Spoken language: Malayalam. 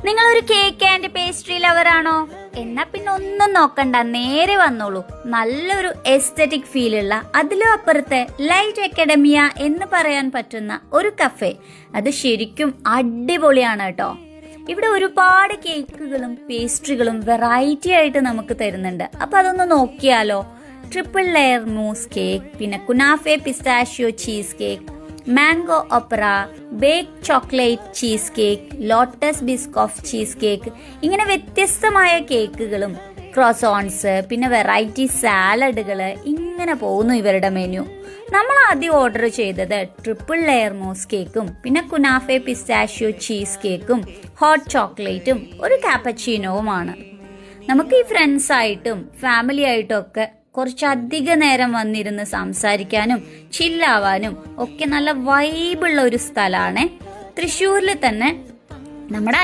നിങ്ങളൊരു കേക്ക് ആൻഡ് പേസ്ട്രി ലവറാണോ? എന്നാ പിന്നെ ഒന്നും നോക്കണ്ട, നേരെ വന്നോളൂ. നല്ലൊരു എസ്തെറ്റിക് ഫീലുള്ള, അതിലും അപ്പുറത്തെ ലൈറ്റ് അക്കാഡമിയ എന്ന് പറയാൻ പറ്റുന്ന ഒരു കഫേ. അത് ശരിക്കും അടിപൊളിയാണ് കേട്ടോ. ഇവിടെ ഒരുപാട് കേക്കുകളും പേസ്ട്രികളും വെറൈറ്റി ആയിട്ട് നമുക്ക് തരുന്നുണ്ട്. അപ്പൊ അതൊന്ന് നോക്കിയാലോ. ട്രിപ്പിൾ ലെയർ മൂസ് കേക്ക്, പിന്നെ kunafa pistachio cheese cake, mango opera, bake chocolate cheese cake, Lotus Biscoff cheese cake, ഇങ്ങനെ വ്യത്യസ്തമായ കേക്കുകളും ക്രോസോൺസ്, പിന്നെ വെറൈറ്റി സാലഡുകൾ, ഇങ്ങനെ പോകുന്നു ഇവരുടെ മെനു. നമ്മൾ ആദ്യം ഓർഡർ ചെയ്തത് ട്രിപ്പിൾ ലെയർ മൂസ് കേക്കും, പിന്നെ കുനാഫെ പിസ്താഷ്യോ ചീസ് കേക്കും, ഹോട്ട് ചോക്ലേറ്റും ഒരു കാപ്പച്ചീനോവുമാണ്. നമുക്ക് ഈ ഫ്രണ്ട്സ് ആയിട്ടും ഫാമിലി ആയിട്ടും ഒക്കെ കുറച്ചധിക നേരം വന്നിരുന്ന് സംസാരിക്കാനും ചില്ലാവാനും ഒക്കെ നല്ല വൈബുള്ള ഒരു സ്ഥലമാണ്. തൃശ്ശൂരിൽ തന്നെ നമ്മുടെ